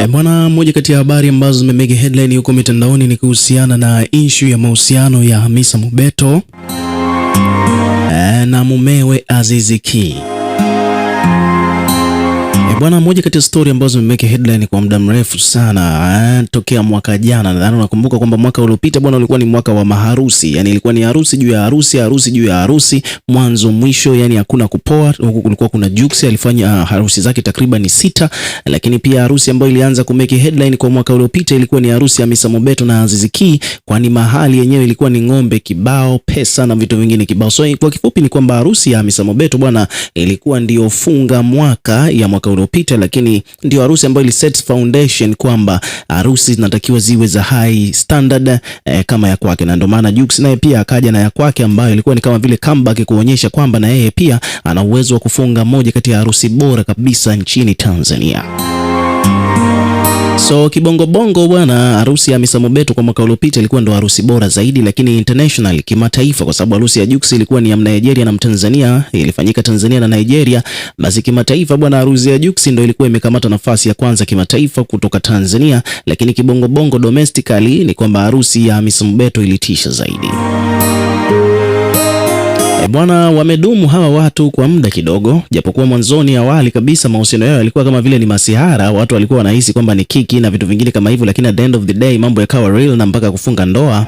Bwana, moja kati ya habari ambazo zimemega headline huko mitandaoni ni kuhusiana na issue ya mahusiano ya Hamisa Mobeto na mumewe Azizi Ki. Bwana, moja kati ya story ambazo zimemeka headline kwa muda mrefu sana tokea mwaka jana. Nadhani unakumbuka kwamba mwaka uliopita bwana ulikuwa ni mwaka wa maharusi. Yani ilikuwa ni harusi juu ya harusi, harusi juu ya harusi, mwanzo mwisho, yani hakuna kupoa. Huko kulikuwa kuna Jux alifanya harusi zake takriban 6, lakini pia harusi ambayo ilianza kumeka headline kwa mwaka uliopita ilikuwa ni harusi ya Hamisa Mobeto na Azizi Ki, kwani mahali yenyewe ilikuwa ni ng'ombe kibao, pesa na vitu vingine kibao. So kwa kifupi ni kwamba harusi ya Hamisa Mobeto bwana ilikuwa ndio funga mwaka ya mwaka uliopita, lakini ndio harusi ambayo ili set foundation kwamba harusi zinatakiwa ziwe za high standard kama ya kwake, na ndio maana Jux naye pia akaja na ya kwake ambayo ilikuwa ni kama vile comeback kuonyesha kwamba na yeye pia ana uwezo wa kufunga moja kati ya harusi bora kabisa nchini Tanzania. So kibongo bongo bwana, harusi ya Hamisa Mobeto kwa mwaka uliopita ilikuwa ndo harusi bora zaidi, lakini international, kimataifa, kwa sababu harusi ya Jux ilikuwa ni ya Nigeria na Mtanzania, ilifanyika Tanzania na Nigeria. Basi kimataifa bwana, harusi ya Jux ndo ilikuwa imekamata nafasi ya kwanza kimataifa kutoka Tanzania, lakini kibongo bongo domestically ni kwamba harusi ya Hamisa Mobeto ilitisha zaidi. Bwana, wamedumu hawa watu kwa muda kidogo, japokuwa mwanzoni awali kabisa mahusiano yao yalikuwa kama vile ni masihara, watu walikuwa wanahisi kwamba ni kiki na vitu vingine kama hivyo, lakini at the end of the day mambo yakawa real na mpaka kufunga ndoa.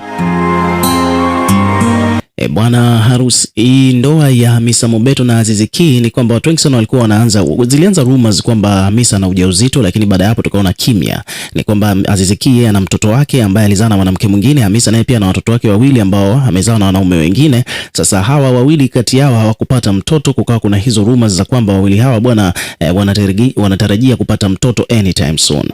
Bwana, harusi hii, ndoa ya Hamisa Mobeto na Azizi Ki, ni kwamba watu wengi sana walikuwa zilianza rumors kwamba Hamisa ana ujauzito, lakini baada ya hapo tukaona kimya. Ni kwamba Azizi Ki yeye ana mtoto wake ambaye alizaa na mwanamke mwingine, Hamisa naye pia ana watoto wake wawili ambao amezaa na wanaume wengine. Sasa hawa wawili kati yao hawakupata mtoto, kukawa kuna hizo rumors za kwamba wawili hawa bwana wanatarajia kupata mtoto anytime soon.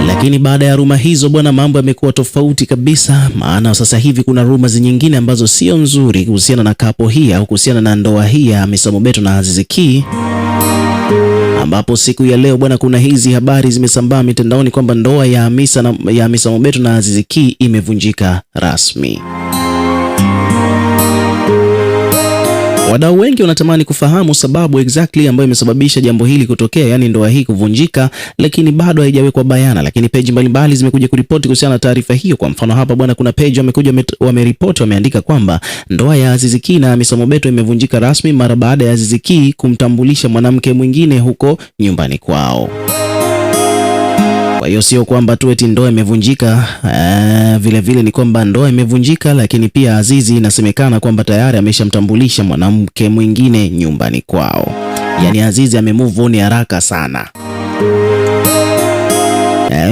Lakini baada ya ruma hizo bwana, mambo yamekuwa tofauti kabisa, maana sasa hivi kuna rumors nyingine ambazo sio nzuri kuhusiana na kapo hii au kuhusiana na ndoa hii ya Hamisa Mobeto na Azizi Ki, ambapo siku ya leo bwana kuna hizi habari zimesambaa mitandaoni kwamba ndoa ya Hamisa Mobeto na Azizi Ki imevunjika rasmi. Wadau wengi wanatamani kufahamu sababu exactly ambayo imesababisha jambo hili kutokea, yani ndoa hii kuvunjika, lakini bado haijawekwa bayana. Lakini page mbalimbali zimekuja kuripoti kuhusiana na taarifa hiyo. Kwa mfano hapa bwana, kuna page wameripoti, wameandika kwamba ndoa ya Azizi Ki na Hamisa Mobeto imevunjika rasmi mara baada ya Azizi Ki kumtambulisha mwanamke mwingine huko nyumbani kwao. Kwa hiyo sio kwamba tu eti ndoa imevunjika, vile vile ni kwamba ndoa imevunjika, lakini pia Azizi inasemekana kwamba tayari ameshamtambulisha mwanamke mwingine nyumbani kwao. Yani Azizi amemove on haraka sana.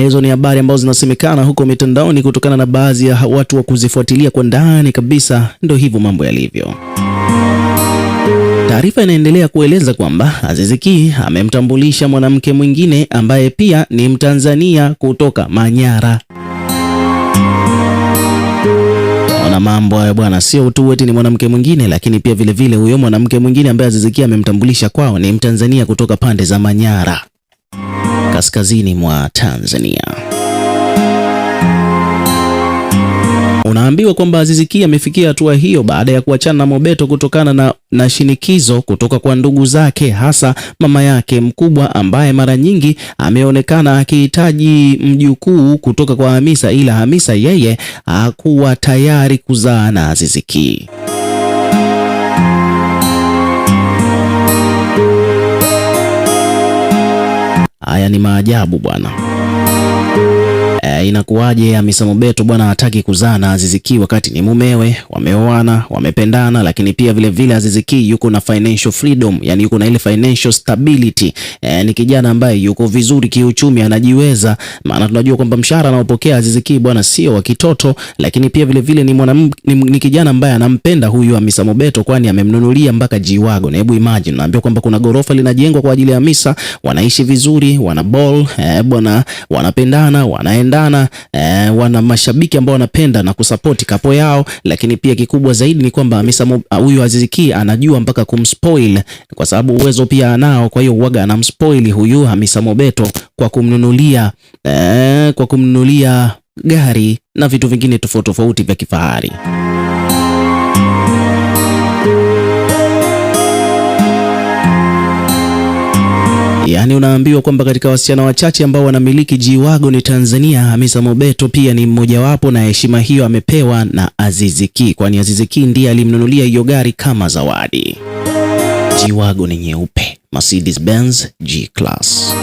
Hizo ni habari ambazo zinasemekana huko mitandaoni kutokana na baadhi ya watu wa kuzifuatilia kwa ndani kabisa. Ndio hivyo mambo yalivyo. Taarifa inaendelea kueleza kwamba Azizi Ki amemtambulisha mwanamke mwingine ambaye pia ni Mtanzania kutoka Manyara. Ona mambo hayo bwana, sio tu eti ni mwanamke mwingine, lakini pia vile vile huyo mwanamke mwingine ambaye Azizi Ki amemtambulisha kwao ni Mtanzania kutoka pande za Manyara, kaskazini mwa Tanzania. Unaambiwa kwamba Azizi Ki amefikia hatua hiyo baada ya kuachana na Mobeto kutokana na shinikizo kutoka kwa ndugu zake, hasa mama yake mkubwa ambaye mara nyingi ameonekana akihitaji mjukuu kutoka kwa Hamisa, ila Hamisa yeye hakuwa tayari kuzaa na Azizi Ki. Haya ni maajabu bwana. Inakuwaje Hamisa Mobeto bwana hataki kuzaa na Azizi Ki wakati ni mumewe, wameoana, wamependana, lakini pia vile vile Azizi Ki yuko na financial freedom, yani yuko na ile financial stability. Ni kijana ambaye yuko vizuri kiuchumi, anajiweza, maana tunajua kwamba mshahara anaopokea Azizi Ki bwana sio wa kitoto, lakini pia vile vile ni kijana ambaye anampenda huyu Hamisa Mobeto, kwani amemnunulia mpaka G-Wagon. Hebu imagine, naambia kwamba kuna gorofa linajengwa kwa ajili ya Hamisa, wanaishi vizuri, wana ball bwana, wanapendana, wanaendana, wana mashabiki ambao wanapenda na kusupport kapo yao. Lakini pia kikubwa zaidi ni kwamba huyu Azizi Ki anajua mpaka kumspoil, kwa sababu uwezo pia anao. Kwa hiyo huaga anamspoil huyu Hamisa Mobeto kwa kumnunulia gari na vitu vingine tofauti tofauti vya kifahari. Yaani unaambiwa kwamba katika wasichana wachache ambao wanamiliki G-Wagon Tanzania, Hamisa Mobeto pia ni mmojawapo, na heshima hiyo amepewa na Azizi Ki, kwani Azizi Ki ndiye alimnunulia hiyo gari kama zawadi. G-Wagon ni nyeupe, Mercedes Benz G-Class.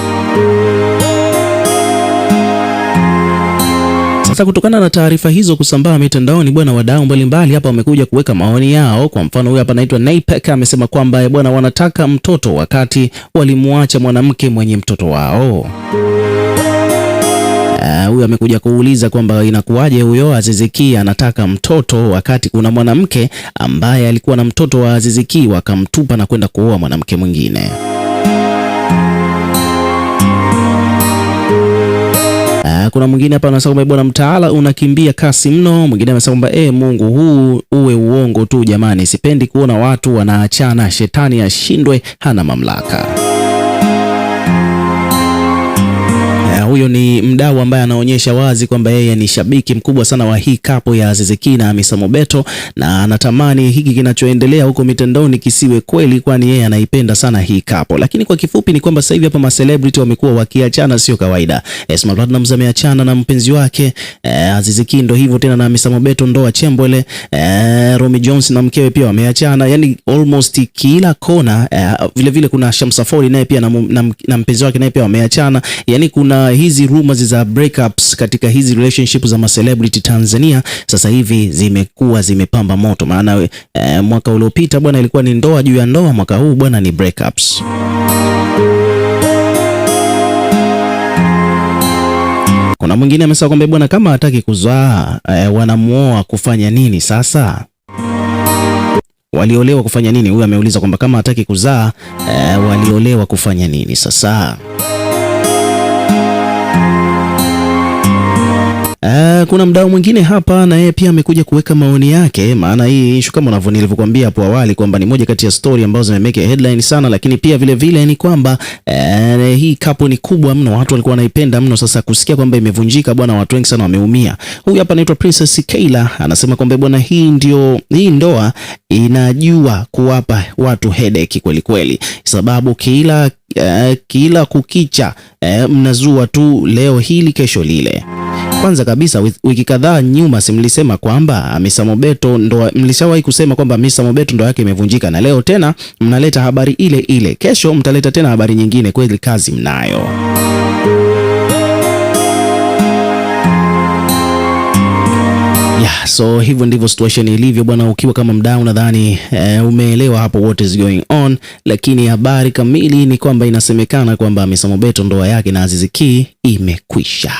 Sasa kutokana na taarifa hizo kusambaa mitandaoni bwana, wadau mbalimbali hapa wamekuja kuweka maoni yao. Kwa mfano huyu hapa anaitwa Naipek amesema kwamba bwana, wanataka mtoto wakati walimuacha mwanamke mwenye mtoto wao. Huyu amekuja kuuliza kwamba inakuwaje huyo Azizi Ki anataka mtoto wakati kuna mwanamke ambaye alikuwa na mtoto wa Azizi Ki wakamtupa na kwenda kuoa mwanamke mwingine. Kuna mwingine hapa anasema kwamba bwana, mtaala unakimbia kasi mno. Mwingine anasema kwamba Mungu, huu uwe uongo tu jamani, sipendi kuona watu wanaachana, shetani ashindwe, hana mamlaka. Huyo ni mdau ambaye anaonyesha wazi kwamba yeye ni shabiki mkubwa sana wa hii kapo ya Azizi Ki na Hamisa Mobeto, na anatamani hiki kinachoendelea huko mitandaoni kisiwe kweli, kwani yeye anaipenda sana hii kapo. Lakini kwa kifupi ni kwamba sasa hivi hapa ma celebrity wamekuwa wakiachana sio kawaida. Esma Platnumz ameachana na mpenzi wake, Azizi Ki ndo hivyo tena, na Hamisa Mobeto ndoa chembwele, Romy Jones na mkewe pia wameachana, yani almost kila kona. Vile vile kuna Shamsa Fori naye pia na mpenzi wake naye pia wameachana. Yani kuna hizi rumors za breakups katika hizi relationship za ma celebrity Tanzania sasa hivi zimekuwa zimepamba moto, maana mwaka uliopita bwana ilikuwa ni ndoa juu ya ndoa, mwaka huu bwana ni breakups. Kuna mwingine amesema kwamba bwana, kama hataki kuzaa wanamuoa kufanya nini sasa? Waliolewa kufanya nini? Huyu ameuliza kwamba kama hataki kuzaa waliolewa kufanya nini sasa? Kuna mdau mwingine hapa na yeye pia amekuja kuweka maoni yake, maana hii issue kama nilivyokuambia hapo awali kwamba ni moja kati ya story ambazo zimemeke headline sana, lakini pia vile vile ni kwamba hii couple ni kubwa mno, watu walikuwa wanaipenda mno. Sasa kusikia kwamba imevunjika bwana, watu wengi sana wameumia. Huyu hapa anaitwa Princess Kayla anasema kwamba bwana, hii ndoa inajua kuwapa watu headache kweli kweli, sababu kila kukicha mnazua tu, leo hili kesho lile. Kwanza kabisa wiki kadhaa nyuma simlisema kwamba Hamisa Mobeto ndo, mlishawahi kusema kwamba Hamisa Mobeto ndo yake imevunjika, na leo tena mnaleta habari ile ile, kesho mtaleta tena habari nyingine. Kweli kazi mnayo. So hivyo ndivyo situation ilivyo bwana. Ukiwa kama mdau nadhani umeelewa hapo what is going on, lakini habari kamili ni kwamba inasemekana kwamba Hamisa Mobeto ndoa yake na Azizi Ki imekwisha.